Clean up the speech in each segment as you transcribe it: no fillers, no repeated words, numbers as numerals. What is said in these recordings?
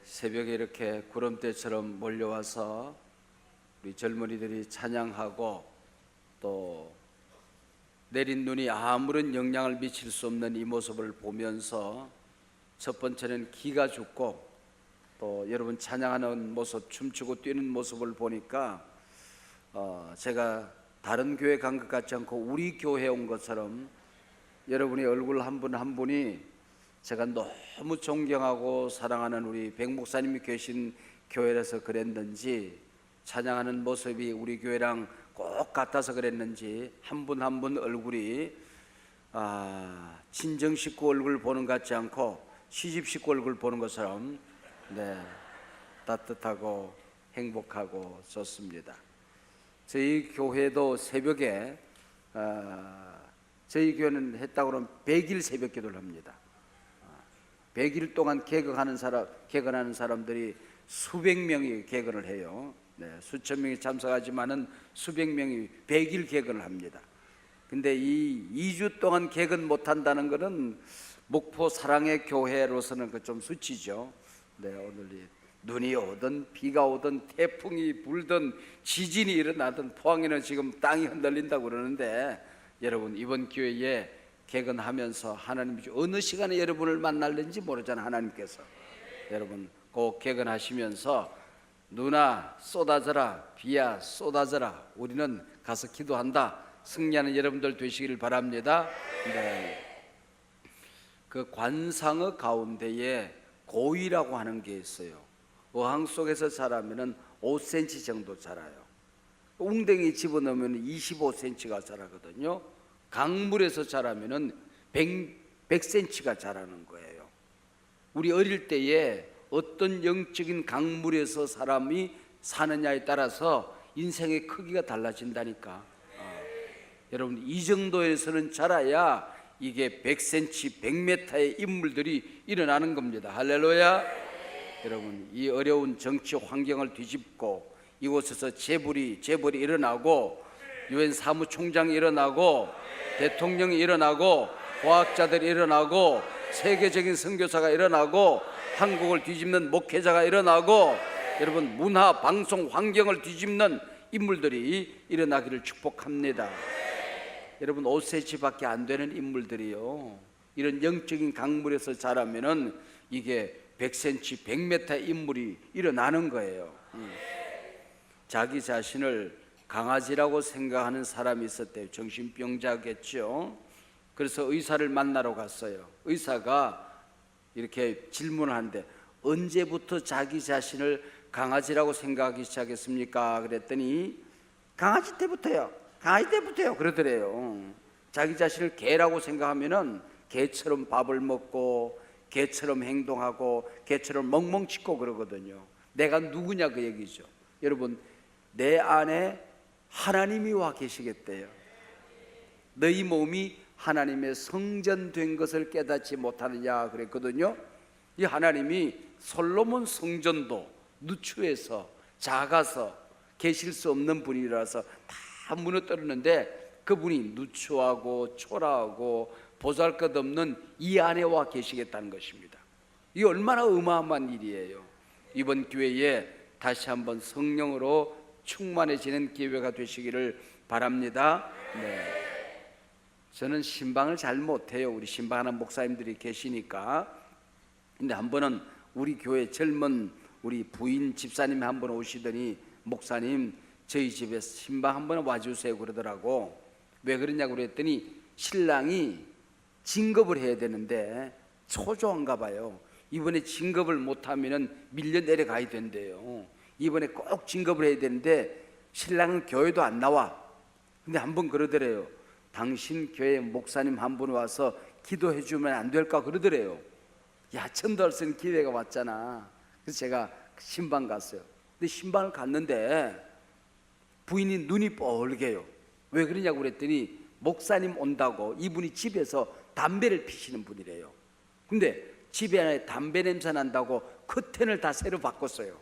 새벽에 이렇게 구름대처럼 몰려와서 우리 젊은이들이 찬양하고 또 내린 눈이 아무런 영향을 미칠 수 없는 이 모습을 보면서 첫 번째는 기가 죽고 또 여러분 찬양하는 모습, 춤추고 뛰는 모습을 보니까 제가 다른 교회 간 것 같지 않고 우리 교회에 온 것처럼 여러분의 얼굴 한 분 한 분이 제가 너무 존경하고 사랑하는 우리 백 목사님이 계신 교회라서 그랬는지, 찬양하는 모습이 우리 교회랑 꼭 같아서 그랬는지 한 분 한 분 얼굴이 친정 식구 얼굴 보는 것 같지 않고 시집 식구 얼굴 보는 것처럼 따뜻하고 행복하고 좋습니다. 저희 교회도 새벽에 저희 교회는 했다고 그러면 100일 새벽 기도를 합니다. 100일 동안 개근하는 사람들이 수백 명이 개근을 해요. 수천 명이 참석하지만은 수백 명이 100일 개근을 합니다. 근데 이 2주 동안 개근 못 한다는 것은 목포 사랑의 교회로서는 그 좀 수치죠. 오늘 눈이 오든 비가 오든 태풍이 불든 지진이 일어나든 포항에는 지금 땅이 흔들린다고 그러는데, 여러분 이번 기회에 개근하면서 하나님이 어느 시간에 여러분을 만날는지 모르잖아요. 하나님께서 여러분 꼭 개근하시면서 누나 쏟아져라, 비야 쏟아져라, 우리는 가서 기도한다, 승리하는 여러분들 되시기를 바랍니다. 그 관상어 가운데에 고위라고 하는 게 있어요. 어항 속에서 자라면 5cm 정도 자라요. 웅덩이 집어넣으면 25cm가 자라거든요. 강물에서 자라면 100cm가 자라는 거예요. 우리 어릴 때에 어떤 영적인 강물에서 사람이 사느냐에 따라서 인생의 크기가 달라진다니까. 여러분 이 정도에서는 자라야 이게 100cm, 100m의 인물들이 일어나는 겁니다. 할렐루야. 여러분 이 어려운 정치 환경을 뒤집고 이곳에서 재벌이 일어나고 유엔 사무총장이 일어나고 대통령이 일어나고 과학자들이 일어나고 세계적인 선교사가 일어나고 한국을 뒤집는 목회자가 일어나고 여러분 문화 방송 환경을 뒤집는 인물들이 일어나기를 축복합니다. 여러분 5cm밖에 안 되는 인물들이요, 이런 영적인 강물에서 자라면은 이게 100cm, 100m의 인물이 일어나는 거예요. 자기 자신을 강아지라고 생각하는 사람이 있었대요. 정신병자겠죠. 그래서 의사를 만나러 갔어요. 의사가 이렇게 질문을 하는데, 언제부터 자기 자신을 강아지라고 생각하기 시작했습니까? 그랬더니 강아지 때부터요 그러더래요. 자기 자신을 개라고 생각하면은 개처럼 밥을 먹고 개처럼 행동하고 개처럼 멍멍치고 그러거든요. 내가 누구냐 그 얘기죠. 여러분 내 안에 하나님이 와 계시겠대요. 너희 몸이 하나님의 성전된 것을 깨닫지 못하느냐 그랬거든요. 이 하나님이 솔로몬 성전도 누추해서 작아서 계실 수 없는 분이라서 다 무너뜨렸는데, 그분이 누추하고 초라하고 보잘것없는 이 안에 와 계시겠다는 것입니다. 이게 얼마나 어마어마한 일이에요. 이번 기회에 다시 한번 성령으로 충만해지는 기회가 되시기를 바랍니다. 저는 신방을 잘 못해요. 우리 신방하는 목사님들이 계시니까. 근데 한 번은 우리 교회 젊은 우리 부인 집사님이 한 번 오시더니, 목사님 저희 집에 신방 한 번 와주세요 그러더라고. 왜 그러냐고 그랬더니 신랑이 진급을 해야 되는데 초조한가 봐요. 이번에 진급을 못하면 밀려 내려가야 된대요. 이번에 꼭 진급을 해야 되는데 신랑은 교회도 안 나와. 근데 한 번 그러더래요. 당신 교회 목사님 한 분 와서 기도해 주면 안 될까 그러더래요. 야, 전도할 수 있는 기회가 왔잖아. 그래서 제가 신방 갔어요. 근데 신방을 갔는데 부인이 눈이 뻘개요. 왜 그러냐고 그랬더니 목사님 온다고 이분이 집에서 담배를 피시는 분이래요. 근데 집에 안에 담배 냄새 난다고 커튼을 다 새로 바꿨어요.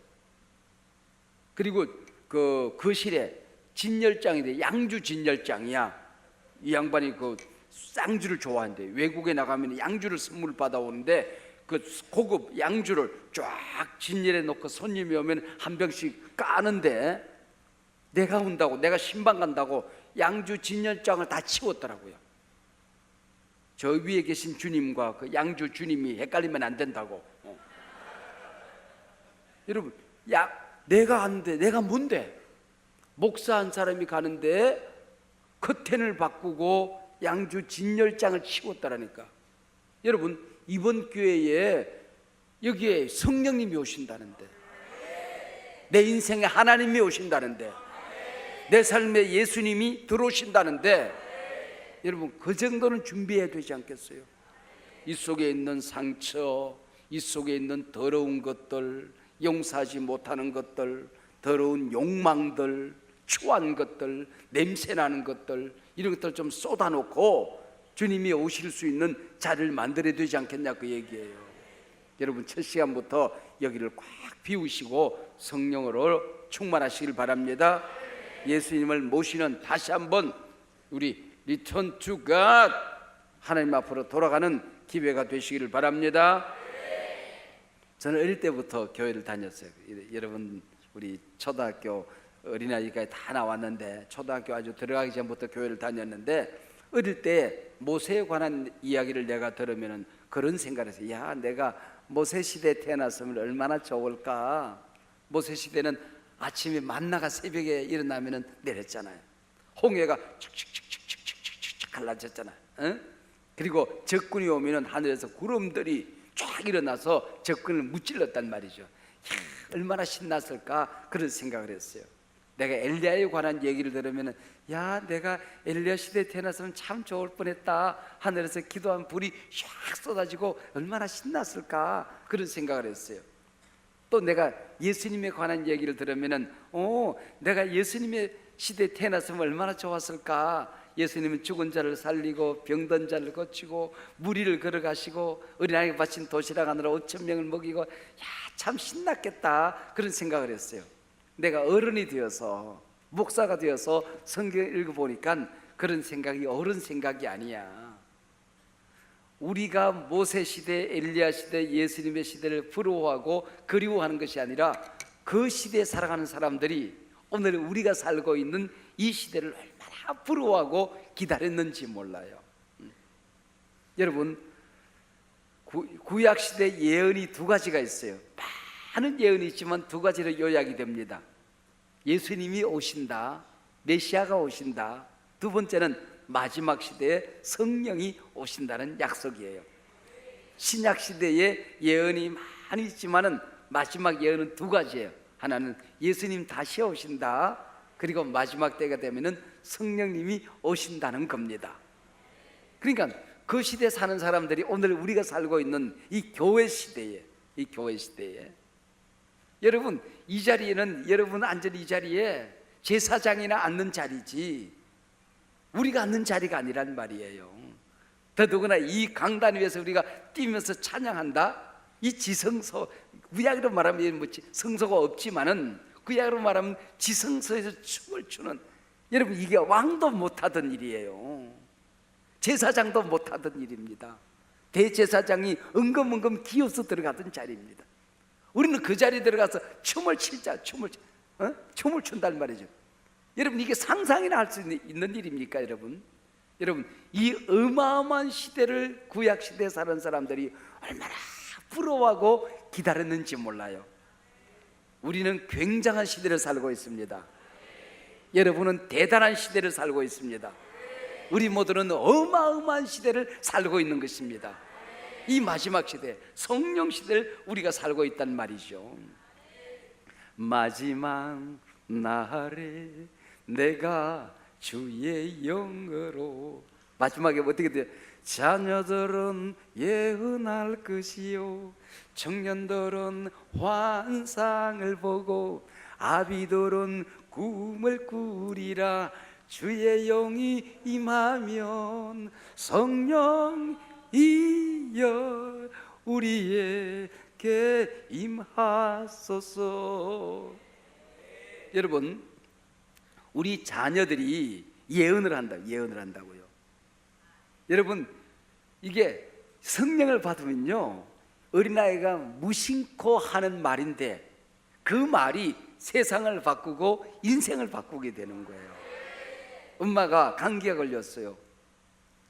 그리고 그 거실에 진열장인데 양주 진열장이야. 이 양반이 그 쌍주를 좋아한대. 외국에 나가면 양주를 선물 받아오는데 그 고급 양주를 쫙 진열해 놓고 손님이 오면 한 병씩 까는데 내가 온다고, 내가 신방 간다고 양주 진열장을 다 치웠더라고요. 저 위에 계신 주님과 그 양주 주님이 헷갈리면 안 된다고. 여러분, 내가 하는데, 내가 뭔데? 목사 한 사람이 가는데 커튼을 바꾸고 양주 진열장을 치웠다라니까. 여러분, 이번 교회에 여기에 성령님이 오신다는데, 내 인생에 하나님이 오신다는데, 내 삶에 예수님이 들어오신다는데, 여러분 그 정도는 준비해야 되지 않겠어요? 이 속에 있는 상처, 이 속에 있는 더러운 것들, 용서하지 못하는 것들, 더러운 욕망들, 추한 것들, 냄새나는 것들, 이런 것들 좀 쏟아놓고 주님이 오실 수 있는 자리를 만들어야 되지 않겠냐, 그 얘기예요. 여러분 첫 시간부터 여기를 꽉 비우시고 성령으로 충만하시길 바랍니다. 예수님을 모시는, 다시 한번 우리 Return to God, 하나님 앞으로 돌아가는 기회가 되시기를 바랍니다. 저는 어릴 때부터 교회를 다녔어요. 여러분 우리 초등학교 어린아이까지 다 나왔는데, 초등학교 아주 들어가기 전부터 교회를 다녔는데, 어릴 때 모세에 관한 이야기를 내가 들으면 그런 생각을 했어요. 야, 내가 모세 시대에 태어났으면 얼마나 좋을까. 모세 시대는 아침에 만나가 새벽에 일어나면 내렸잖아요. 홍해가 축축축축축축축 갈라졌잖아요. 그리고 적군이 오면 하늘에서 구름들이 쫙 일어나서 적군을 무찔렀단 말이죠. 야, 얼마나 신났을까, 그런 생각을 했어요. 내가 엘리야에 관한 얘기를 들으면, 야, 내가 엘리야 시대에 태어났으면 참 좋을 뻔했다. 하늘에서 기도한 불이 샥 쏟아지고 얼마나 신났을까, 그런 생각을 했어요. 또 내가 예수님에 관한 얘기를 들으면, 내가 예수님의 시대에 태어났으면 얼마나 좋았을까. 예수님은 죽은 자를 살리고 병든 자를 고치고 무리를 걸어가시고 어린아이가 바친 도시락 하느라 5,000명을 먹이고, 야, 참 신났겠다, 그런 생각을 했어요. 내가 어른이 되어서, 목사가 되어서 성경을 읽어보니까 그런 생각이 어른 생각이 아니야. 우리가 모세 시대, 엘리야 시대, 예수님의 시대를 부러워하고 그리워하는 것이 아니라, 그 시대에 살아가는 사람들이 오늘 우리가 살고 있는 이 시대를 얼마나 부러워하고 기다렸는지 몰라요. 여러분, 구약 시대 예언이 두 가지가 있어요. 많은 예언이 있지만 두 가지로 요약이 됩니다. 예수님이 오신다, 메시아가 오신다. 두 번째는 마지막 시대에 성령이 오신다는 약속이에요. 신약 시대에 예언이 많이 있지만은 마지막 예언은 두 가지예요. 하나는 예수님 다시 오신다, 그리고 마지막 때가 되면은 성령님이 오신다는 겁니다. 그러니까 그 시대에 사는 사람들이 오늘 우리가 살고 있는 이 교회 시대에, 여러분 이 자리에는, 여러분 앉은 이 자리에 제사장이나 앉는 자리지 우리가 앉는 자리가 아니란 말이에요. 더더구나 이 강단 위에서 우리가 뛰면서 찬양한다, 이 지성소, 구약으로 말하면 뭐 성소가 없지만은 구약으로 말하면 지성소에서 춤을 추는, 여러분 이게 왕도 못하던 일이에요. 제사장도 못하던 일입니다. 대제사장이 은검은검 기어서 들어가던 자리입니다. 우리는 그 자리에 들어가서 춤을 춘단 말이죠. 여러분 이게 상상이나 할 수 있는 일입니까? 여러분 이 어마어마한 시대를, 구약 시대에 사는 사람들이 얼마나 부러워하고 기다렸는지 몰라요. 우리는 굉장한 시대를 살고 있습니다. 여러분은 대단한 시대를 살고 있습니다. 우리 모두는 어마어마한 시대를 살고 있는 것입니다. 이 마지막 시대, 성령 시대를 우리가 살고 있단 말이죠. 마지막 날에 내가 주의 영으로, 마지막에 어떻게 돼요? 자녀들은 예언할 것이요, 청년들은 환상을 보고 아비들은 꿈을 꾸리라. 주의 영이 임하면 성령이여 우리에게 임하소서. 여러분, 우리 자녀들이 예언을 한다고요. 여러분, 이게 성령을 받으면요 어린아이가 무심코 하는 말인데 그 말이 세상을 바꾸고 인생을 바꾸게 되는 거예요. 엄마가 감기에 걸렸어요.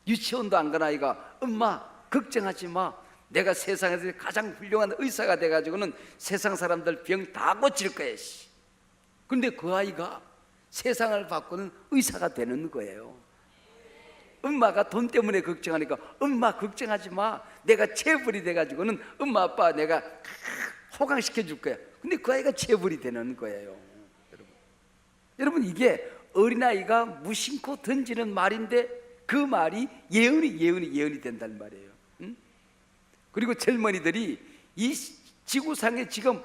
유치원도 안 간 아이가 엄마 걱정하지 마, 내가 세상에서 가장 훌륭한 의사가 돼가지고는 세상 사람들 병 다 고칠 거야. 근데 그 아이가 세상을 바꾸는 의사가 되는 거예요. 엄마가 돈 때문에 걱정하니까 엄마 걱정하지 마, 내가 체벌이 돼가지고는 엄마 아빠 내가 호강시켜 줄 거야. 근데 그 아이가 체벌이 되는 거예요. 여러분 이게 어린아이가 무심코 던지는 말인데 그 말이 예언이 된다는 말이에요. 응? 그리고 젊은이들이 이 지구상에 지금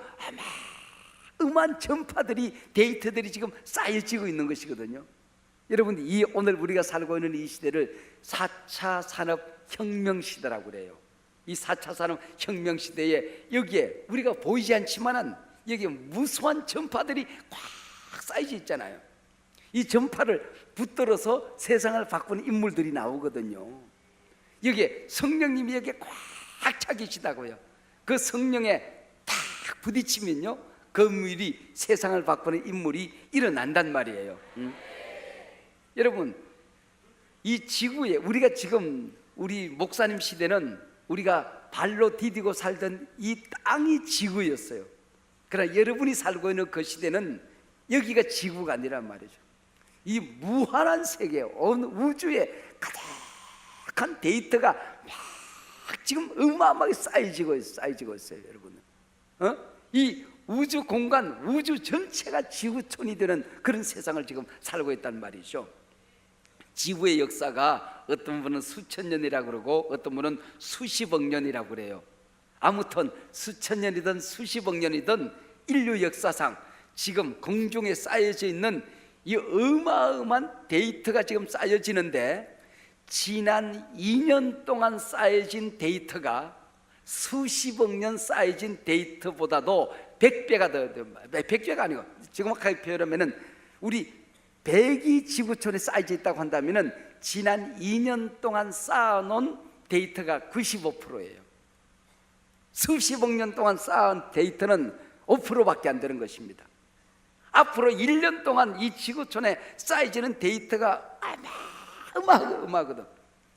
어마어마한 전파들이, 데이터들이 지금 쌓여지고 있는 것이거든요. 여러분 이 오늘 우리가 살고 있는 이 시대를 4차 산업혁명 시대라고 그래요. 이 4차 산업혁명 시대에 여기에 우리가 보이지 않지만은 여기에 무수한 전파들이 꽉 쌓여져 있잖아요. 이 전파를 붙들어서 세상을 바꾸는 인물들이 나오거든요. 여기에 성령님이 여기에 꽉 차 계시다고요. 그 성령에 딱 부딪히면요 그 일이 세상을 바꾸는 인물이 일어난단 말이에요. 여러분 이 지구에 우리가 지금 우리 목사님 시대는 우리가 발로 디디고 살던 이 땅이 지구였어요. 그러나 여러분이 살고 있는 그 시대는 여기가 지구가 아니란 말이죠. 이 무한한 세계, 온 우주에 가득한 데이터가 막 지금 어마어마하게 쌓여지고 있어요, 여러분. 이 우주 공간, 우주 전체가 지구촌이 되는 그런 세상을 지금 살고 있단 말이죠. 지구의 역사가 어떤 분은 수천 년이라고 그러고 어떤 분은 수십억 년이라고 그래요. 아무튼 수천 년이든 수십억 년이든 인류 역사상 지금 공중에 쌓여져 있는 이 어마어마한 데이터가 지금 쌓여지는데 지난 2년 동안 쌓여진 데이터가 수십억 년 쌓여진 데이터보다도 100배가 더 100배가 아니고 정확하게 표현하면은 우리 100이 지구촌에 쌓여져 있다고 한다면은 지난 2년 동안 쌓아놓은 데이터가 95%예요. 수십억 년 동안 쌓은 데이터는 5%밖에 안 되는 것입니다. 앞으로 1년 동안 이 지구촌에 쌓여지는 데이터가 어마어마하거든.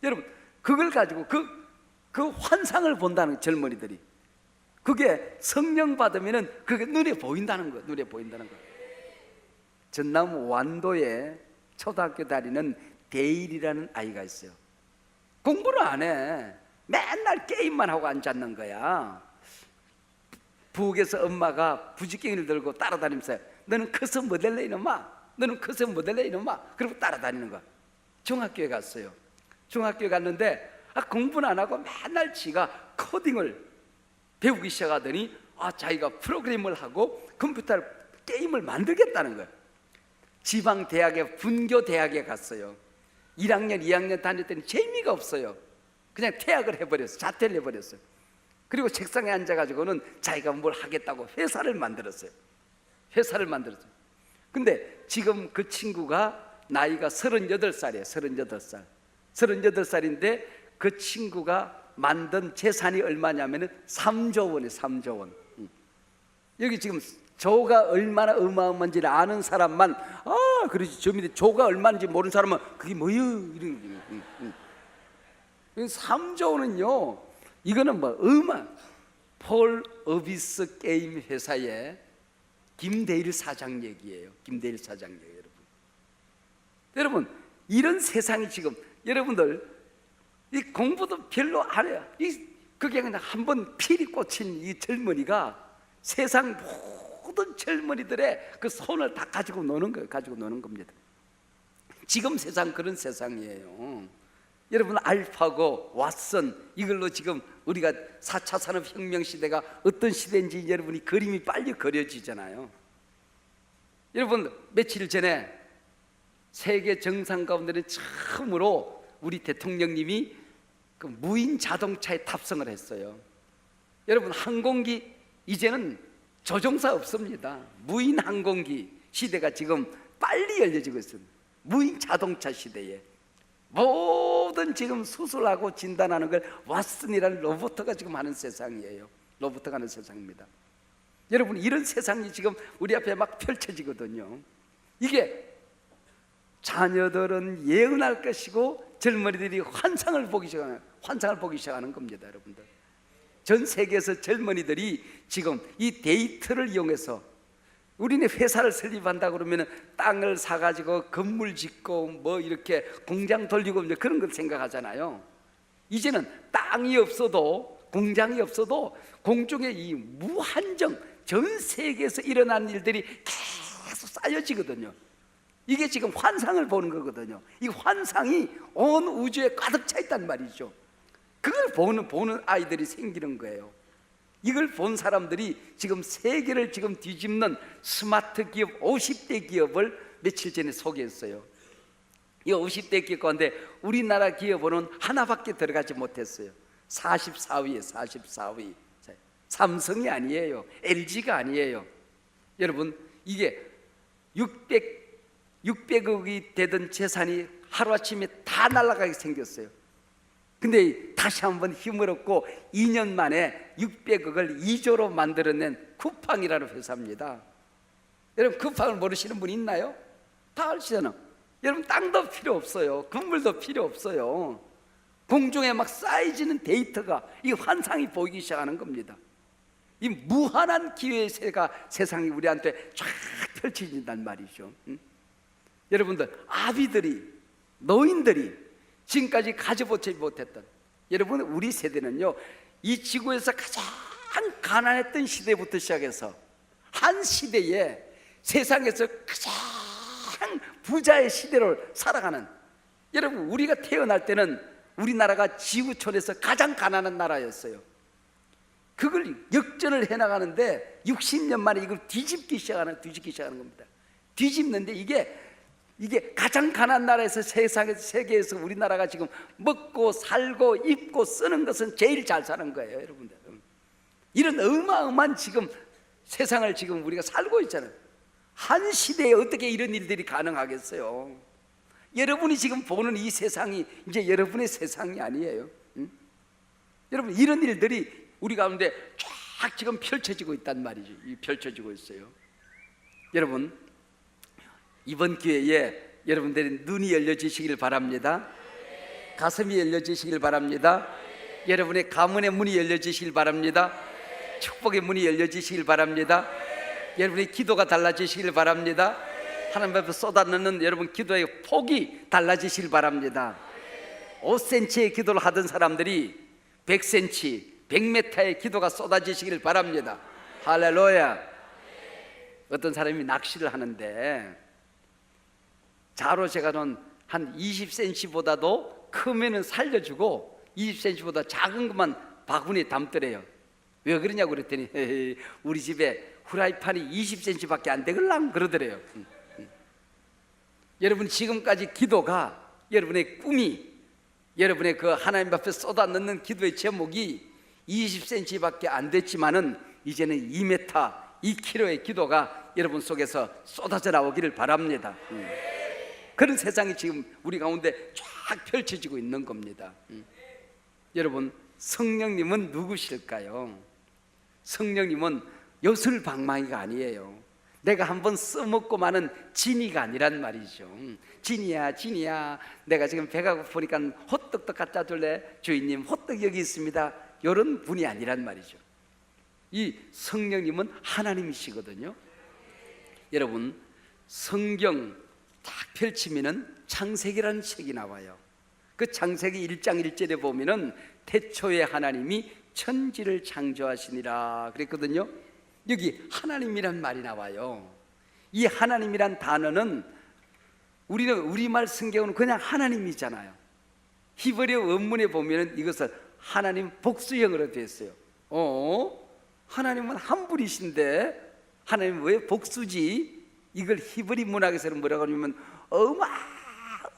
여러분 그걸 가지고 그 환상을 본다는 젊은이들이, 그게 성령 받으면은 그게 눈에 보인다는 거, 눈에 보인다는 거. 전남 완도에 초등학교 다니는 데일이라는 아이가 있어요. 공부를 안 해. 맨날 게임만 하고 앉았는 거야. 부엌에서 엄마가 부지깽이를 들고 따라다니면서 너는 커서 뭐 될래 이놈아, 너는 커서 뭐 될래 이놈아, 그러고 따라다니는 거야. 중학교에 갔어요. 중학교에 갔는데 공부는 안 하고 맨날 지가 코딩을 배우기 시작하더니 자기가 프로그램을 하고 컴퓨터 게임을 만들겠다는 거예요. 지방 대학에, 분교 대학에 갔어요. 1학년 2학년 다녔더니 재미가 없어요. 그냥 퇴학을 해버렸어요. 자퇴를 해버렸어요. 그리고 책상에 앉아가지고는 자기가 뭘 하겠다고 회사를 만들었어요. 회사를 만들었어요. 근데 지금 그 친구가 나이가 38살이에요. 38살. 38살인데 그 친구가 만든 재산이 얼마냐면은 3조 원이에요. 3조 원. 여기 지금 조가 얼마나 어마어마한지를 아는 사람만 그러지, 저 밑에 조가 얼마인지 모르는 사람은 그게 뭐예요? 이런 3조 원은요, 이거는 뭐 폴 어비스 게임 회사의 김대일 사장 얘기예요. 김대일 사장 얘기. 여러분 이런 세상이 지금, 여러분들 이 공부도 별로 안 해요. 그게 그냥 한번 필이 꽂힌 이 젊은이가 세상 모든 젊은이들의 그 손을 다 가지고 노는 거예요. 가지고 노는 겁니다. 지금 세상 그런 세상이에요. 여러분 알파고 왓슨, 이걸로 지금 우리가 4차 산업혁명 시대가 어떤 시대인지 여러분이 그림이 빨리 그려지잖아요. 여러분 며칠 전에 세계 정상 가운데는 처음으로 우리 대통령님이 그 무인 자동차에 탑승을 했어요. 여러분 항공기 이제는 조종사 없습니다. 무인 항공기 시대가 지금 빨리 열려지고 있습니다. 무인 자동차 시대에 모든 지금 수술하고 진단하는 걸 왓슨이라는 로봇가 지금 하는 세상이에요. 로봇가 하는 세상입니다. 여러분, 이런 세상이 지금 우리 앞에 막 펼쳐지거든요. 이게 자녀들은 예언할 것이고 젊은이들이 환상을 보기 시작하는 겁니다. 여러분들, 전 세계에서 젊은이들이 지금 이 데이터를 이용해서, 우리는 회사를 설립한다 그러면 땅을 사가지고 건물 짓고 뭐 이렇게 공장 돌리고 이제 그런 걸 생각하잖아요. 이제는 땅이 없어도, 공장이 없어도 공중에 이 무한정, 전 세계에서 일어난 일들이 계속 쌓여지거든요. 이게 지금 환상을 보는 거거든요. 이 환상이 온 우주에 가득 차 있단 말이죠. 그걸 보는 아이들이 생기는 거예요. 이걸 본 사람들이 지금 세계를 지금 뒤집는 스마트 기업 50대 기업을 며칠 전에 소개했어요. 이 50대 기업 가운데 우리나라 기업은 하나밖에 들어가지 못했어요. 44위에 44위. 삼성이 아니에요. LG가 아니에요. 여러분, 이게 600억이 되던 재산이 하루아침에 다 날아가게 생겼어요. 근데 다시 한번 힘을 얻고 2년 만에 600억을 2조로 만들어낸 쿠팡이라는 회사입니다. 여러분, 쿠팡을 모르시는 분 있나요? 다 아시잖아요. 여러분, 땅도 필요 없어요. 건물도 필요 없어요. 공중에 막 쌓여지는 데이터가, 이 환상이 보이기 시작하는 겁니다. 이 무한한 기회의 세상이 우리한테 쫙 펼쳐진단 말이죠. 여러분들, 아비들이, 노인들이 지금까지 가져보지 못했던, 여러분, 우리 세대는요, 이 지구에서 가장 가난했던 시대부터 시작해서 한 시대에 세상에서 가장 부자의 시대를 살아가는, 여러분, 우리가 태어날 때는 우리나라가 지구촌에서 가장 가난한 나라였어요. 그걸 역전을 해나가는데 60년 만에 이걸 뒤집기 시작하는 겁니다. 뒤집는데 이게 가장 가난한 나라에서 세계에서 우리나라가 지금 먹고 살고 입고 쓰는 것은 제일 잘 사는 거예요. 여러분들, 이런 어마어마한 지금 세상을 지금 우리가 살고 있잖아요. 한 시대에 어떻게 이런 일들이 가능하겠어요? 여러분이 지금 보는 이 세상이 이제 여러분의 세상이 아니에요. 여러분, 이런 일들이 우리 가운데 쫙 지금 펼쳐지고 있단 말이죠. 펼쳐지고 있어요. 여러분, 이번 기회에 여러분들의 눈이 열려지시길 바랍니다. 가슴이 열려지시길 바랍니다. 여러분의 가문의 문이 열려지시길 바랍니다. 축복의 문이 열려지시길 바랍니다. 여러분의 기도가 달라지시길 바랍니다. 하나님 앞에 쏟아넣는 여러분 기도의 폭이 달라지시길 바랍니다. 5cm의 기도를 하던 사람들이 100cm, 100m의 기도가 쏟아지시길 바랍니다. 할렐루야. 어떤 사람이 낚시를 하는데 자로 제가는 한 20cm보다도 크면은 살려주고 20cm보다 작은 것만 바구니에 담더래요. 왜 그러냐고 그랬더니 우리 집에 후라이팬이 20cm밖에 안 되걸랑 그러더래요. 여러분, 지금까지 기도가, 여러분의 꿈이, 여러분의 그 하나님 앞에 쏟아넣는 기도의 제목이 20cm밖에 안 됐지만은 이제는 2m, 2kg의 기도가 여러분 속에서 쏟아져 나오기를 바랍니다. 그런 세상이 지금 우리 가운데 쫙 펼쳐지고 있는 겁니다. 여러분, 성령님은 누구실까요? 성령님은 요술방망이가 아니에요. 내가 한번 써먹고 마는 진이가 아니란 말이죠. 진이야, 내가 지금 배가 고프니까 호떡도 갖다 줄래? 주인님, 호떡 여기 있습니다. 이런 분이 아니란 말이죠. 이 성령님은 하나님이시거든요. 여러분, 성경 딱 펼치면은 창세기라는 책이 나와요. 그 창세기 1장 1절에 보면은 태초에 하나님이 천지를 창조하시니라 그랬거든요. 여기 하나님이란 말이 나와요. 이 하나님이란 단어는 우리는 우리말 성경은 그냥 하나님이잖아요. 히브리 원문에 보면은 이것을 하나님 복수형으로 되어 있어요. 하나님은 한 분이신데 하나님 왜 복수지? 이걸 히브리 문학에서는 뭐라고 하냐면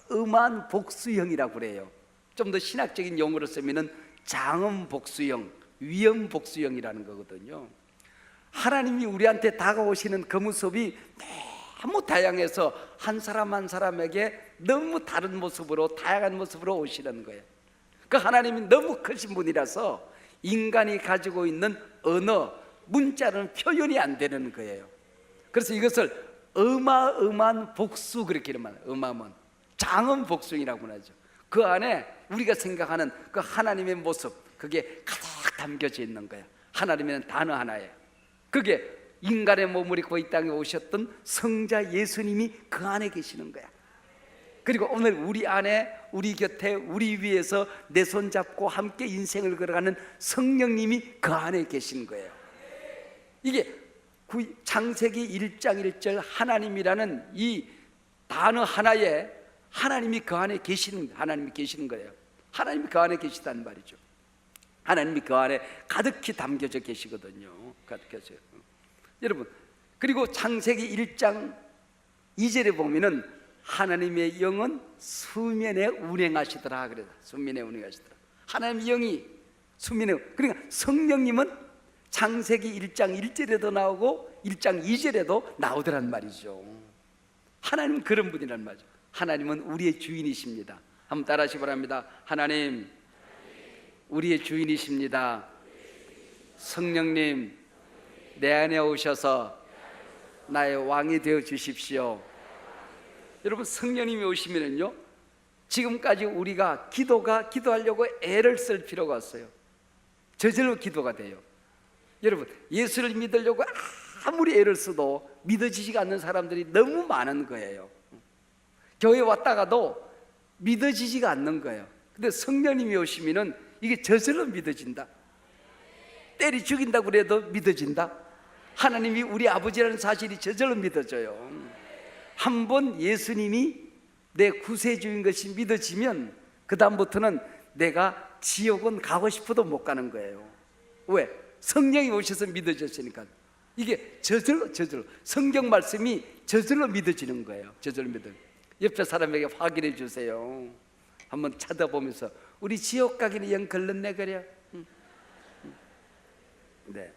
어마어마한 복수형이라고 그래요. 좀 더 신학적인 용어로 쓰면은 장엄 복수형, 위험 복수형이라는 거거든요. 하나님이 우리한테 다가오시는 그 모습이 너무 다양해서 한 사람 한 사람에게 너무 다른 모습으로, 다양한 모습으로 오시는 거예요. 그 하나님이 너무 크신 분이라서 인간이 가지고 있는 언어, 문자는 표현이 안 되는 거예요. 그래서 이것을 어마어마한 복수, 그렇게 이러면 어마어마한 장엄 복숭이라고 하죠. 그 안에 우리가 생각하는 그 하나님의 모습, 그게 가득 담겨져 있는 거예요. 하나님이라는 단어 하나에 그게 인간의 몸을 입고 이 땅에 오셨던 성자 예수님이 그 안에 계시는 거야. 그리고 오늘 우리 안에, 우리 곁에, 우리 위에서 내 손 잡고 함께 인생을 걸어가는 성령님이 그 안에 계신 거예요. 이게 창세기 1장 1절 하나님이라는 이 단어 하나에 하나님이 그 안에 계시는, 하나님이 계시는 거예요. 하나님이 그 안에 계시다는 말이죠. 하나님이 그 안에 가득히 담겨져 계시거든요. 가득해서 여러분, 그리고 창세기 1장 2절에 보면은 하나님의 영은 수면에 운행하시더라 그래서 수면에 운행하시더라. 하나님의 영이 수면에, 그러니까 성령님은 창세기 1장 1절에도 나오고 1장 2절에도 나오더란 말이죠. 하나님은 그런 분이란 말이죠. 하나님은 우리의 주인이십니다. 한번 따라하시기 바랍니다. 하나님, 우리의 주인이십니다. 성령님, 내 안에 오셔서 나의 왕이 되어 주십시오. 여러분, 성령님이 오시면은요, 지금까지 우리가 기도하려고 애를 쓸 필요가 없어요. 저절로 기도가 돼요. 여러분, 예수를 믿으려고 아무리 애를 써도 믿어지지가 않는 사람들이 너무 많은 거예요. 교회 왔다가도 믿어지지가 않는 거예요. 근데 성령님이 오시면은 이게 저절로 믿어진다. 때리 죽인다고 그래도 믿어진다. 하나님이 우리 아버지라는 사실이 저절로 믿어져요. 한번 예수님이 내 구세주인 것이 믿어지면 그 다음부터는 내가 지옥은 가고 싶어도 못 가는 거예요. 왜? 성령이 오셔서 믿어졌으니까. 이게 저절로 성경 말씀이 저절로 믿어지는 거예요. 저절로 믿어요. 옆에 사람에게 확인해 주세요. 한번 쳐다보면서 우리 지옥 가기는 영 걸렸네 그래. 네.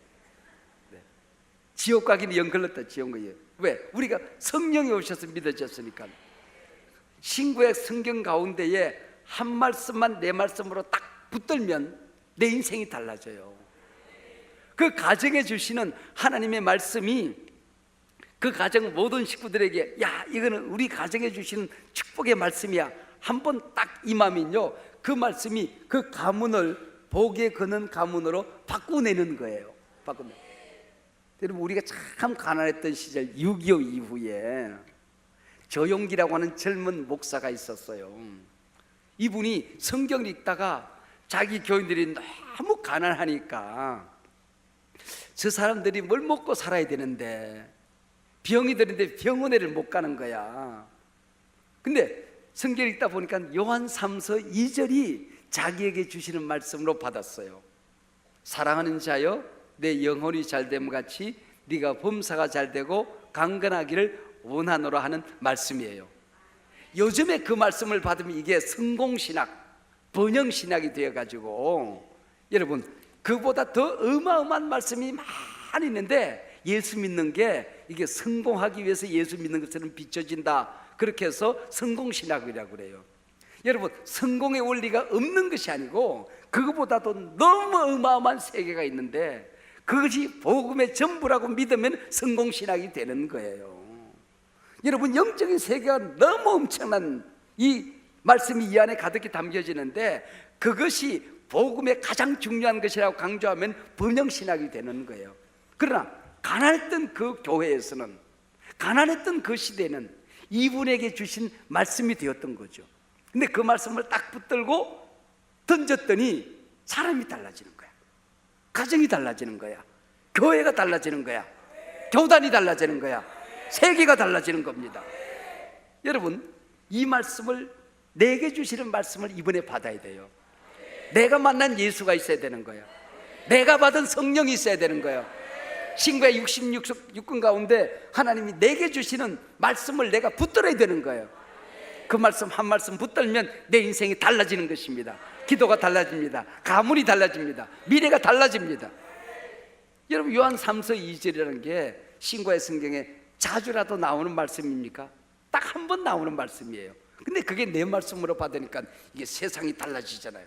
지옥 가기는 영 걸렸다. 지옥 가기. 왜? 우리가 성령이 오셔서 믿어졌으니까. 신구약 성경 가운데에 한 말씀만 내 말씀으로 딱 붙들면 내 인생이 달라져요. 그 가정에 주시는 하나님의 말씀이 그 가정 모든 식구들에게, 야, 이거는 우리 가정에 주시는 축복의 말씀이야, 한번 딱 임하면요, 그 말씀이 그 가문을 복에 거는 가문으로 바꾸내는 거예요. 여러분, 우리가 참 가난했던 시절 6.25 이후에 조용기라고 하는 젊은 목사가 있었어요. 이분이 성경을 읽다가 자기 교인들이 너무 가난하니까 저 사람들이 뭘 먹고 살아야 되는데 병이 드는데 병원에를 못 가는 거야. 근데 성경 읽다 보니까 요한 3서 2절이 자기에게 주시는 말씀으로 받았어요. 사랑하는 자여, 내 영혼이 잘됨 같이 네가 범사가 잘되고 강건하기를 원하노라 하는 말씀이에요. 요즘에 그 말씀을 받으면 이게 성공신학, 번영신학이 되어가지고, 여러분, 그보다 더 어마어마한 말씀이 많이 있는데 예수 믿는 게 이게 성공하기 위해서 예수 믿는 것처럼 비춰진다, 그렇게 해서 성공신학이라고 그래요. 여러분, 성공의 원리가 없는 것이 아니고 그거보다도 너무 어마어마한 세계가 있는데 그것이 복음의 전부라고 믿으면 성공신학이 되는 거예요. 여러분, 영적인 세계가 너무 엄청난 이 말씀이 이 안에 가득히 담겨지는데 그것이 복음의 가장 중요한 것이라고 강조하면 번영신학이 되는 거예요. 그러나 가난했던 그 교회에서는, 가난했던 그 시대는 이분에게 주신 말씀이 되었던 거죠. 근데 그 말씀을 딱 붙들고 던졌더니 사람이 달라지는 거야. 가정이 달라지는 거야. 교회가 달라지는 거야. 교단이 달라지는 거야. 세계가 달라지는 겁니다. 여러분, 이 말씀을, 내게 주시는 말씀을 이번에 받아야 돼요. 내가 만난 예수가 있어야 되는 거야. 내가 받은 성령이 있어야 되는 거야. 신구약 66권 가운데 하나님이 내게 주시는 말씀을 내가 붙들어야 되는 거예요. 그 말씀 한 말씀 붙들면 내 인생이 달라지는 것입니다. 기도가 달라집니다. 가문이 달라집니다. 미래가 달라집니다. 여러분, 요한 3서 2절이라는 게 신구약 성경에 자주라도 나오는 말씀입니까? 딱 한 번 나오는 말씀이에요. 근데 그게 내 말씀으로 받으니까 이게 세상이 달라지잖아요.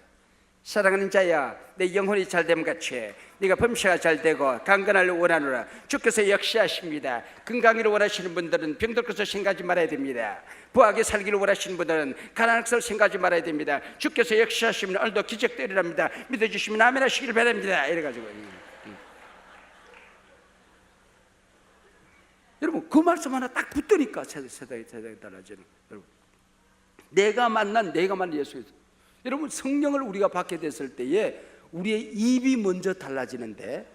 사랑하는 자야, 내 영혼이 잘됨 같이 네가 범사가 잘되고 강건하를 원하노라. 주께서 역시하십니다. 건강을 원하시는 분들은 병들 것을 생각하지 말아야 됩니다. 부하게 살기를 원하시는 분들은 가난할 것을 생각하지 말아야 됩니다. 주께서 역시하시면 오늘도 기적도 일어납니다. 믿어주시면 아멘 하시길 바랍니다. 이래가지고 여러분, 그 말씀 하나 딱 붙으니까 세상이 달라지는. 여러분, 내가 만난 예수. 여러분, 성령을 우리가 받게 됐을 때에 우리의 입이 먼저 달라지는데,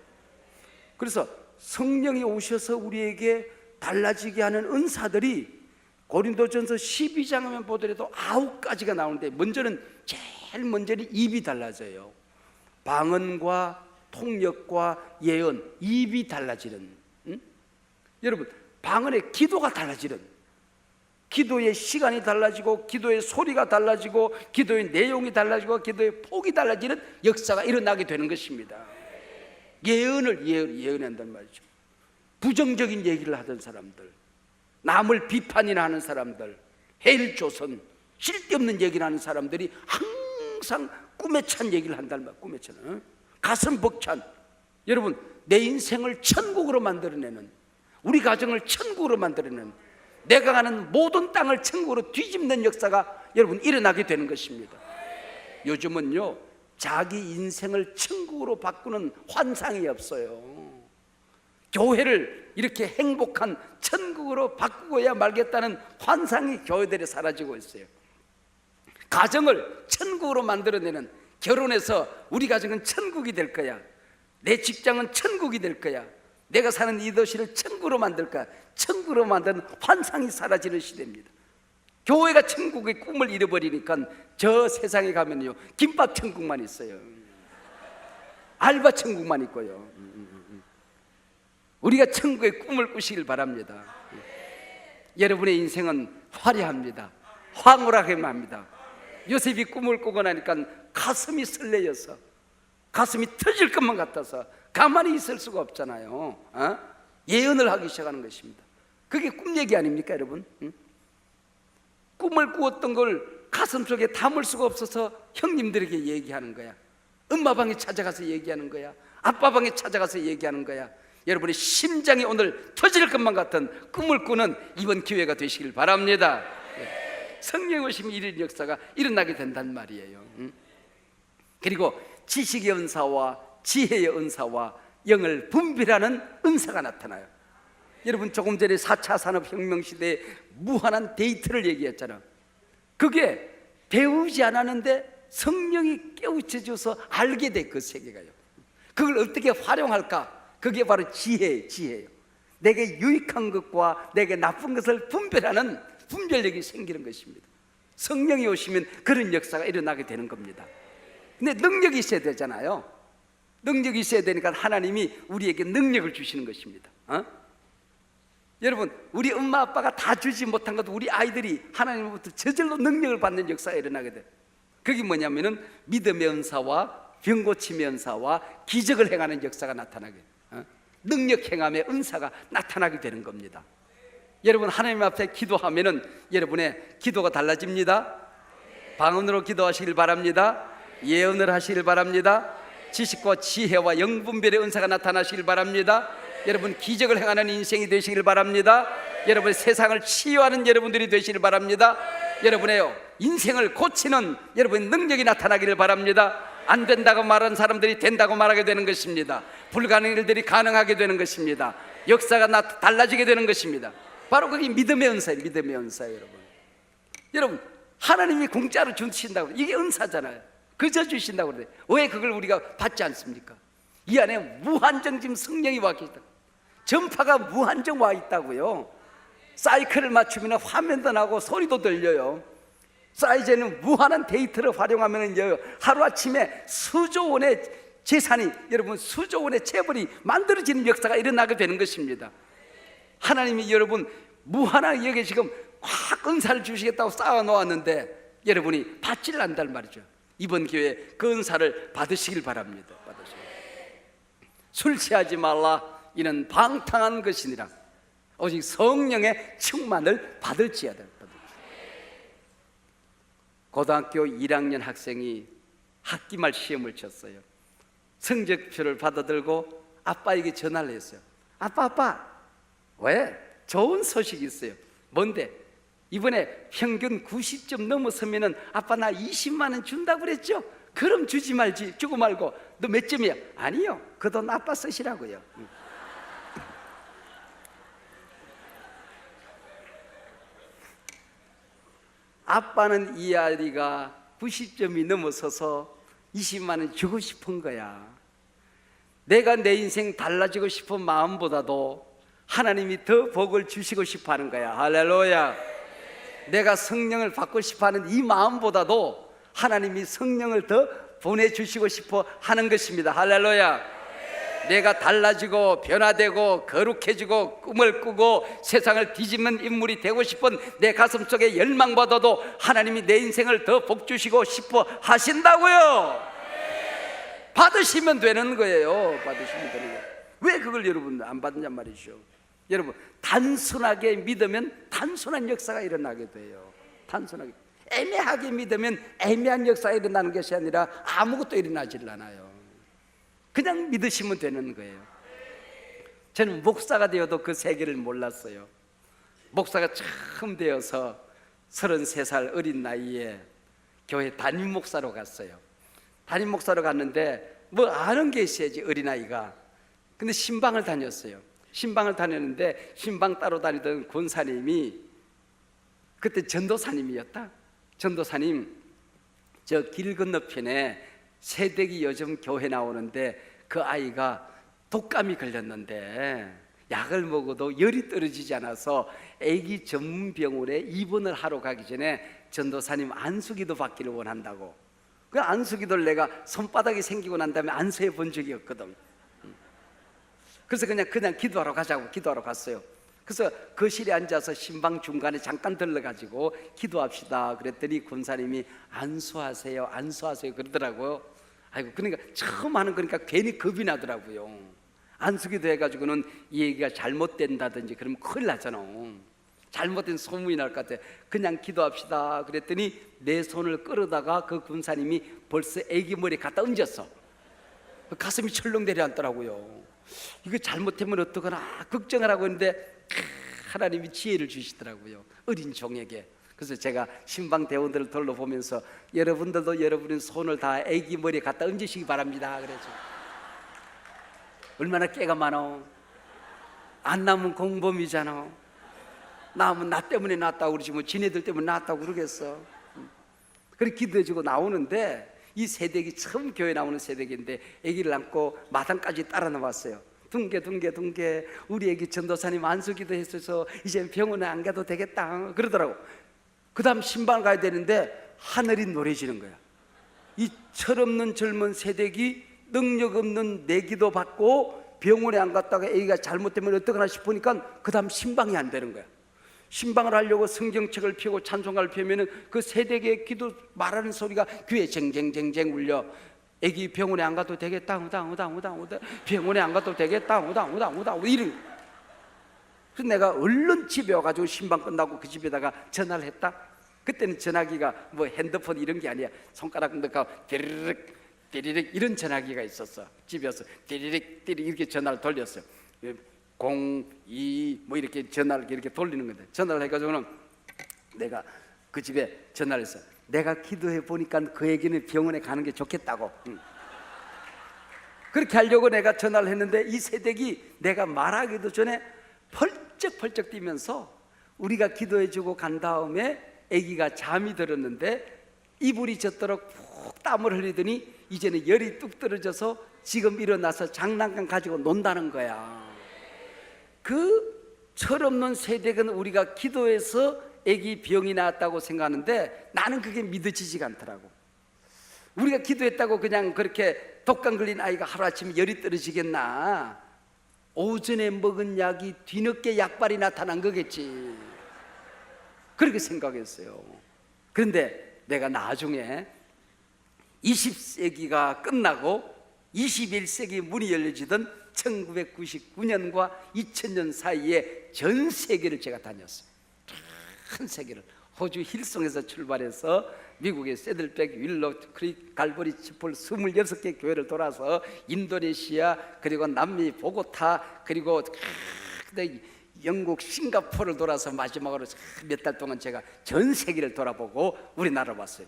그래서 성령이 오셔서 우리에게 달라지게 하는 은사들이 고린도전서 12장에만 보더라도 9가지가 나오는데, 제일 먼저는 입이 달라져요. 방언과 통역과 예언, 입이 달라지는, 여러분, 방언의 기도가 달라지는, 기도의 시간이 달라지고, 기도의 소리가 달라지고, 기도의 내용이 달라지고, 기도의 폭이 달라지는 역사가 일어나게 되는 것입니다. 예언한단 말이죠. 부정적인 얘기를 하던 사람들, 남을 비판이나 하는 사람들, 해일조선, 쓸데없는 얘기를 하는 사람들이 항상 꿈에 찬 얘기를 한단 말이에요. 꿈에 찬, 가슴 벅찬, 여러분, 내 인생을 천국으로 만들어내는, 우리 가정을 천국으로 만들어내는, 내가 가는 모든 땅을 천국으로 뒤집는 역사가 여러분 일어나게 되는 것입니다. 요즘은요, 자기 인생을 천국으로 바꾸는 환상이 없어요. 교회를 이렇게 행복한 천국으로 바꾸고야 말겠다는 환상이 교회들에 사라지고 있어요. 가정을 천국으로 만들어내는, 결혼해서 우리 가정은 천국이 될 거야, 내 직장은 천국이 될 거야, 내가 사는 이 도시를 천국으로 만들 거야, 천국으로 만드는 환상이 사라지는 시대입니다. 교회가 천국의 꿈을 잃어버리니까 저 세상에 가면요, 김밥 천국만 있어요. 알바 천국만 있고요. 우리가 천국의 꿈을 꾸시길 바랍니다. 여러분의 인생은 화려합니다. 황홀하게만 합니다. 요셉이 꿈을 꾸고 나니까 가슴이 설레어서, 가슴이 터질 것만 같아서 가만히 있을 수가 없잖아요. 예언을 하기 시작하는 것입니다. 그게 꿈 얘기 아닙니까, 여러분? 꿈을 꾸었던 걸 가슴속에 담을 수가 없어서 형님들에게 얘기하는 거야. 엄마 방에 찾아가서 얘기하는 거야. 아빠 방에 찾아가서 얘기하는 거야. 여러분의 심장이 오늘 터질 것만 같은 꿈을 꾸는 이번 기회가 되시길 바랍니다. 성령 오시면 이런 역사가 일어나게 된단 말이에요. 그리고 지식의 은사와 지혜의 은사와 영을 분별하는 은사가 나타나요. 여러분, 조금 전에 4차 산업혁명 시대에 무한한 데이터를 얘기했잖아요. 그게 배우지 않았는데 성령이 깨우쳐줘서 알게 돼, 그 세계가요. 그걸 어떻게 활용할까? 그게 바로 지혜예요. 내게 유익한 것과 내게 나쁜 것을 분별하는 분별력이 생기는 것입니다. 성령이 오시면 그런 역사가 일어나게 되는 겁니다. 근데 능력이 있어야 되잖아요. 능력이 있어야 되니까 하나님이 우리에게 능력을 주시는 것입니다. 여러분, 우리 엄마 아빠가 다 주지 못한 것도 우리 아이들이 하나님으로부터 저절로 능력을 받는 역사가 일어나게 돼요. 그게 뭐냐면은 믿음의 은사와 병 고침의 은사와 기적을 행하는 역사가 나타나게, 능력 행함의 은사가 나타나게 되는 겁니다. 여러분, 하나님 앞에 기도하면은 여러분의 기도가 달라집니다. 방언으로 기도하시길 바랍니다. 예언을 하시길 바랍니다. 지식과 지혜와 영분별의 은사가 나타나시길 바랍니다. 여러분, 기적을 행하는 인생이 되시길 바랍니다. 여러분, 세상을 치유하는 여러분들이 되시길 바랍니다. 여러분의 인생을 고치는 여러분의 능력이 나타나기를 바랍니다. 안 된다고 말하는 사람들이 된다고 말하게 되는 것입니다. 불가능한 일들이 가능하게 되는 것입니다. 역사가 달라지게 되는 것입니다. 바로 그게 믿음의 은사예요. 믿음의 은사예요. 여러분, 하나님이 공짜로 주신다고, 이게 은사잖아요. 그저 주신다고 그래요. 왜 그걸 우리가 받지 않습니까? 이 안에 무한정 지금 성령이 와 계시다. 전파가 무한정 와 있다고요. 사이클을 맞추면 화면도 나고 소리도 들려요. 사이즈는 무한한 데이터를 활용하면 하루아침에 수조 원의 재산이, 여러분, 수조 원의 재벌이 만들어지는 역사가 일어나게 되는 것입니다. 하나님이 여러분 무한한 여기 지금 확 은사를 주시겠다고 쌓아 놓았는데 여러분이 받지를 않단 말이죠. 이번 기회에 그 은사를 받으시길 바랍니다. 술 취하지 말라, 이는 방탕한 것이니라. 오직 성령의 충만을 받을지어다. 고등학교 1학년 학생이 학기말 시험을 쳤어요. 성적표를 받아들고 아빠에게 전화를 했어요. 아빠 왜? 좋은 소식이 있어요. 뭔데? 이번에 평균 90점 넘어서면은 아빠 나 20만 원 준다고 그랬죠? 그럼 주지 말지. 주고 말고. 너 몇 점이야? 아니요, 그 돈 아빠 쓰시라고요. 아빠는 이 아이가 90점이 넘어서서 20만 원 주고 싶은 거야. 내가 내 인생 달라지고 싶은 마음보다도 하나님이 더 복을 주시고 싶어 하는 거야. 할렐루야. 내가 성령을 받고 싶어 하는 이 마음보다도 하나님이 성령을 더 보내주시고 싶어 하는 것입니다. 할렐루야. 내가 달라지고 변화되고 거룩해지고 꿈을 꾸고 세상을 뒤집는 인물이 되고 싶은 내 가슴 속에 열망보다도 하나님이 내 인생을 더 복주시고 싶어 하신다고요. 받으시면 되는 거예요. 받으시면 되는 거예요. 왜 그걸 여러분 안 받느냐 말이죠. 여러분, 단순하게 믿으면 단순한 역사가 일어나게 돼요. 단순하게, 애매하게 믿으면 애매한 역사가 일어나는 것이 아니라 아무것도 일어나질 않아요. 그냥 믿으시면 되는 거예요. 저는 목사가 되어도 그 세계를 몰랐어요. 목사가 처음 되어서 33살 어린 나이에 교회 담임 목사로 갔어요. 담임 목사로 갔는데 뭐 아는 게 있어야지, 어린아이가. 근데 신방을 다녔어요. 신방을 다녔는데 신방 따로 다니던 권사님이 그때 전도사님이었다. 전도사님, 저 길 건너편에 세대기 요즘 교회 나오는데 그 아이가 독감이 걸렸는데 약을 먹어도 열이 떨어지지 않아서 애기 전문병원에 입원을 하러 가기 전에 전도사님 안수기도 받기를 원한다고. 그 안수기도를 내가 손바닥이 생기고 난 다음에 안수해 본 적이 없거든. 그래서 그냥 기도하러 가자고 기도하러 갔어요. 그래서 거실에 앉아서 신방 중간에 잠깐 들러가지고 기도합시다 그랬더니 권사님이 안수하세요 그러더라고요. 아이고, 그러니까 처음 하는 거니까 괜히 겁이 나더라고요. 안수기도 해가지고는 이 얘기가 잘못된다든지 그러면 큰일 나잖아. 잘못된 소문이 날 것 같아. 그냥 기도합시다 그랬더니 내 손을 끌어다가 그 군사님이 벌써 애기 머리에 갖다 얹었어. 가슴이 철렁 내려앉더라고요. 이거 잘못하면 어떡하나 걱정을 하고 있는데 하나님이 지혜를 주시더라고요, 어린 종에게. 그래서 제가 신방 대원들을 둘러보면서 여러분들도 여러분의 손을 다 애기 머리에 갖다 얹으시기 바랍니다 그래서. 얼마나 깨가 많어. 안 나면 공범이잖아. 나면 나 때문에 낳았다고 그러지 뭐 지네들 때문에 낳았다고 그러겠어. 그렇게 기도해주고 나오는데 이 새댁이 처음 교회 나오는 새댁인데 아기를 안고 마당까지 따라 나왔어요. 둥개 우리 애기 전도사님 안수기도 했어서 이제 병원에 안 가도 되겠다 그러더라고. 그 다음 신방 가야 되는데 하늘이 노래지는 거야. 이 철없는 젊은 새댁이 능력 없는 내기도 받고 병원에 안 갔다가 애기가 잘못되면 어떡하나 싶으니까 그 다음 신방이 안 되는 거야. 신방을 하려고 성경책을 펴고 찬송가를 펴면은 그 새댁의 기도 말하는 소리가 귀에 쟁쟁쟁쟁 울려. 애기 병원에 안 가도 되겠다 우당 병원에 안 가도 되겠다 우당 이런. 그래서 내가 얼른 집에 와가지고 신방 끝나고 그 집에다가 전화를 했다. 그때는 전화기가 뭐 핸드폰 이런 게 아니야. 손가락 넣고 띠리릭 이런 전화기가 있었어. 집에서 띠리릭 이렇게 전화를 돌렸어요. 02 뭐 이렇게 전화를 이렇게 돌리는 건데, 전화를 해가지고는 내가 그 집에 전화를 했어. 내가 기도해 보니까 그 애기는 병원에 가는 게 좋겠다고. 그렇게 하려고 내가 전화를 했는데 이 새댁이 내가 말하기도 전에 펄쩍펄쩍 뛰면서 우리가 기도해 주고 간 다음에 애기가 잠이 들었는데 이불이 젖도록 푹 땀을 흘리더니 이제는 열이 뚝 떨어져서 지금 일어나서 장난감 가지고 논다는 거야. 그 철없는 새댁은 우리가 기도해서 애기 병이 나았다고 생각하는데 나는 그게 믿어지지가 않더라고. 우리가 기도했다고 그냥 그렇게 독감 걸린 아이가 하루아침에 열이 떨어지겠나. 오전에 먹은 약이 뒤늦게 약발이 나타난 거겠지. 그렇게 생각했어요. 그런데 내가 나중에 20세기가 끝나고 21세기 문이 열려지던 1999년과 2000년 사이에 전 세계를 제가 다녔어요. 전 세계를. 호주 힐송에서 출발해서 미국의 새들백, 윌로 크릭, 갈보리, 치폴 26개 교회를 돌아서 인도네시아, 그리고 남미 보고타, 그리고 영국 싱가포르를 돌아서 마지막으로 몇 달 동안 제가 전 세계를 돌아보고 우리나라로 왔어요.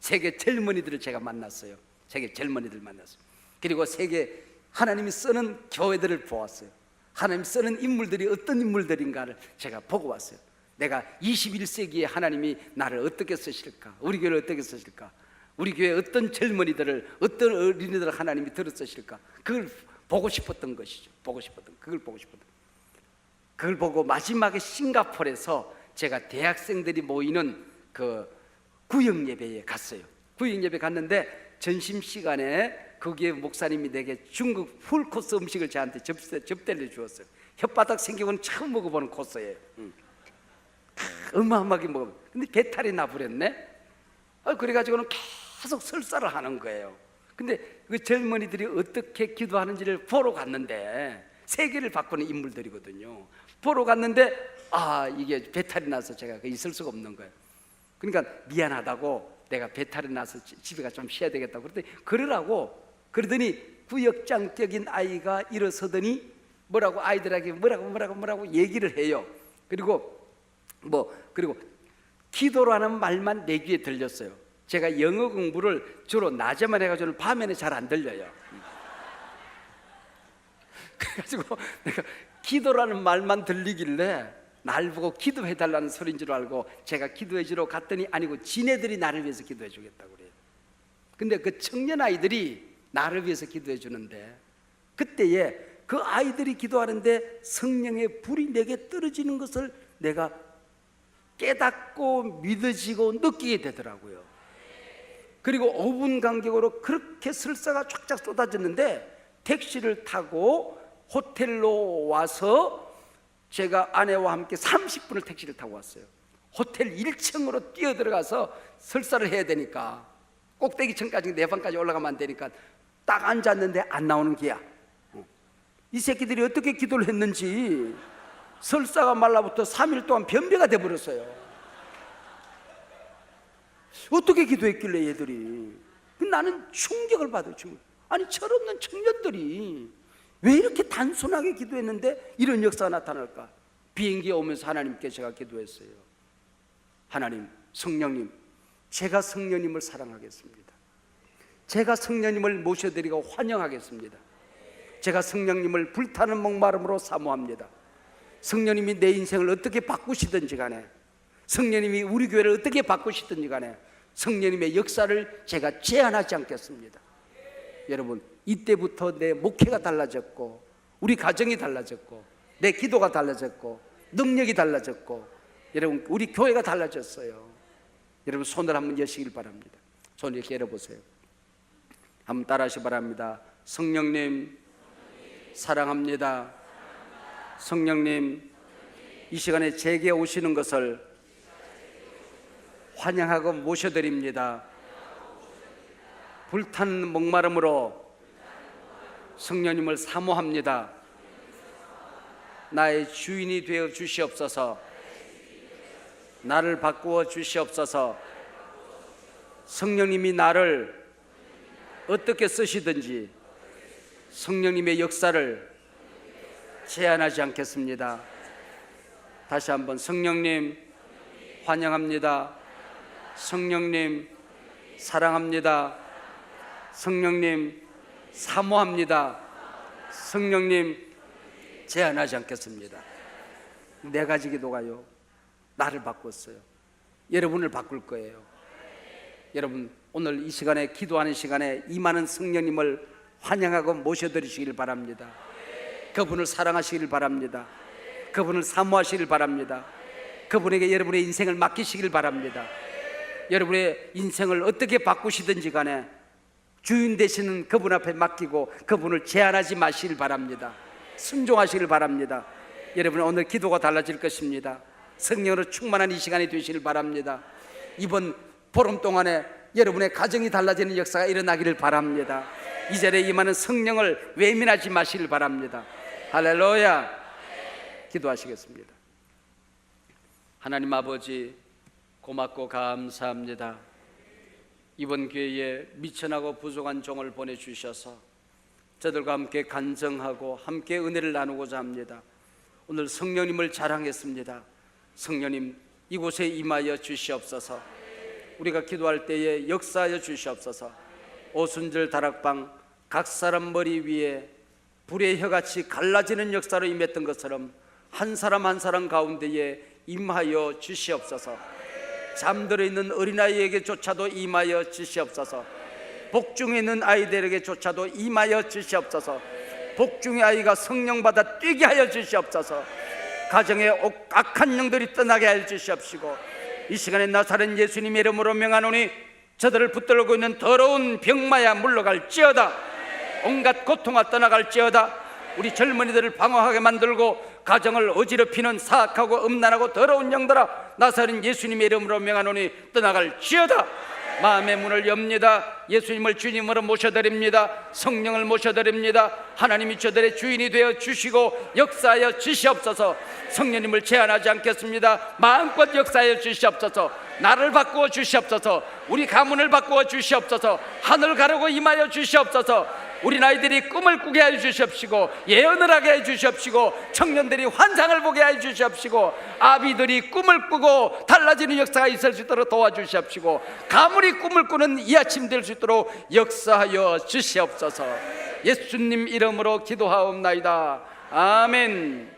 세계 젊은이들을 제가 만났어요. 세계 젊은이들 만났어요. 그리고 세계 하나님이 쓰는 교회들을 보았어요. 하나님 쓰는 인물들이 어떤 인물들인가를 제가 보고 왔어요. 내가 21세기에 하나님이 나를 어떻게 쓰실까? 우리 교회를 어떻게 쓰실까? 우리 교회 어떤 젊은이들을, 어떤 어린이들을 하나님이 들어 쓰실까? 그걸 보고 싶었던 것이죠. 그걸 보고 마지막에 싱가포르에서 제가 대학생들이 모이는 그 구역 예배에 갔어요. 구역 예배 갔는데 점심시간에 거기에 목사님이 내게 중국 풀코스 음식을 저한테 접대를 주었어요. 혓바닥 생기고는 처음 먹어보는 코스예요. 어마어마하게 먹어. 근데 배탈이 나버렸네. 그래가지고는 계속 설사를 하는 거예요. 근데 그 젊은이들이 어떻게 기도하는지를 보러 갔는데, 세계를 바꾸는 인물들이거든요. 보러 갔는데 이게 배탈이 나서 제가 있을 수가 없는 거예요. 그러니까 미안하다고, 내가 배탈이 나서 집에 가 좀 쉬어야 되겠다고 그러더니 구역장격인 아이가 일어서더니 아이들에게 뭐라고 얘기를 해요. 그리고 기도라는 말만 내 귀에 들렸어요. 제가 영어 공부를 주로 낮에만 해가지고 밤에는 잘 안 들려요. 그래가지고 내가 기도라는 말만 들리길래 날 보고 기도해달라는 소리인 줄 알고 제가 기도해주러 갔더니 아니고 지네들이 나를 위해서 기도해 주겠다고 그래요. 근데 그 청년 아이들이 나를 위해서 기도해 주는데, 그때에 그 아이들이 기도하는데 성령의 불이 내게 떨어지는 것을 내가 깨닫고 믿어지고 느끼게 되더라고요. 그리고 5분 간격으로 그렇게 설사가 쫙쫙 쏟아졌는데, 택시를 타고 호텔로 와서 제가 아내와 함께 30분을 택시를 타고 왔어요. 호텔 1층으로 뛰어들어가서 설사를 해야 되니까, 꼭대기층까지 내 방까지 올라가면 안 되니까 딱 앉았는데 안 나오는 기야. 이 새끼들이 어떻게 기도를 했는지 설사가 말라부터 3일 동안 변비가 돼버렸어요. 어떻게 기도했길래 얘들이. 나는 충격을 받아요. 아니 철없는 청년들이 왜 이렇게 단순하게 기도했는데 이런 역사가 나타날까? 비행기에 오면서 하나님께 제가 기도했어요. 하나님, 성령님, 제가 성령님을 사랑하겠습니다. 제가 성령님을 모셔드리고 환영하겠습니다. 제가 성령님을 불타는 목마름으로 사모합니다. 성령님이 내 인생을 어떻게 바꾸시든지 간에, 성령님이 우리 교회를 어떻게 바꾸시든지 간에 성령님의 역사를 제가 제한하지 않겠습니다. 여러분, 이때부터 내 목회가 달라졌고, 우리 가정이 달라졌고, 내 기도가 달라졌고, 능력이 달라졌고, 여러분 우리 교회가 달라졌어요. 여러분 손을 한번 여시길 바랍니다. 손 이렇게 열어보세요. 한번 따라하시 바랍니다. 성령님 사랑합니다. 성령님, 이 시간에 제게 오시는 것을 환영하고 모셔드립니다. 불타는 목마름으로 성령님을 사모합니다. 나의 주인이 되어 주시옵소서. 나를 바꾸어 주시옵소서. 성령님이 나를 어떻게 쓰시든지 성령님의 역사를 제한하지 않겠습니다. 다시 한번, 성령님 환영합니다. 성령님 사랑합니다. 성령님 사모합니다. 성령님 제한하지 않겠습니다. 네 가지 기도가요, 나를 바꿨어요. 여러분을 바꿀 거예요. 여러분 오늘 이 시간에, 기도하는 시간에 이 많은 성령님을 환영하고 모셔드리시길 바랍니다. 그분을 사랑하시길 바랍니다. 그분을 사모하시길 바랍니다. 그분에게 여러분의 인생을 맡기시길 바랍니다. 여러분의 인생을 어떻게 바꾸시든지 간에 주인 되시는 그분 앞에 맡기고 그분을 제한하지 마시길 바랍니다. 순종하시길 바랍니다. 여러분 오늘 기도가 달라질 것입니다. 성령으로 충만한 이 시간이 되시길 바랍니다. 이번 보름 동안에 여러분의 가정이 달라지는 역사가 일어나기를 바랍니다. 이 자리에 임하는 성령을 외면하지 마시길 바랍니다. 할렐루야. 기도하시겠습니다. 하나님 아버지, 고맙고 감사합니다. 이번 기회에 미천하고 부족한 종을 보내주셔서 저들과 함께 간증하고 함께 은혜를 나누고자 합니다. 오늘 성령님을 자랑했습니다. 성령님, 이곳에 임하여 주시옵소서. 우리가 기도할 때에 역사하여 주시옵소서. 오순절 다락방 각 사람 머리 위에 불의 혀같이 갈라지는 역사로 임했던 것처럼 한 사람 한 사람 가운데에 임하여 주시옵소서. 잠들어 있는 어린아이에게조차도 임하여 주시옵소서. 복중에 있는 아이들에게조차도 임하여 주시옵소서. 복중의 아이가 성령 받아 뛰게 하여 주시옵소서. 가정에 악한 영들이 떠나게 하여 주시옵시고, 이 시간에 나사렛 예수님의 이름으로 명하노니 저들을 붙들고 있는 더러운 병마야 물러갈지어다. 온갖 고통아 떠나갈지어다. 우리 젊은이들을 방황하게 만들고 가정을 어지럽히는 사악하고 음란하고 더러운 영들아, 나사렛 예수님의 이름으로 명하노니 떠나갈지어다. 마음의 문을 엽니다. 예수님을 주님으로 모셔드립니다. 성령을 모셔드립니다. 하나님이 저들의 주인이 되어 주시고 역사하여 주시옵소서. 성령님을 제한하지 않겠습니다. 마음껏 역사하여 주시옵소서. 나를 바꾸어 주시옵소서. 우리 가문을 바꾸어 주시옵소서. 하늘 가르고 임하여 주시옵소서. 우리 아이들이 꿈을 꾸게 해 주시옵시고, 예언을 하게 해 주시옵시고, 청년들이 환상을 보게 해 주시옵시고, 아비들이 꿈을 꾸고 달라지는 역사가 있을 수 있도록 도와주시옵시고, 가문이 꿈을 꾸는 이 아침 될 수 있도록 역사하여 주시옵소서. 예수님 이름으로 기도하옵나이다. 아멘.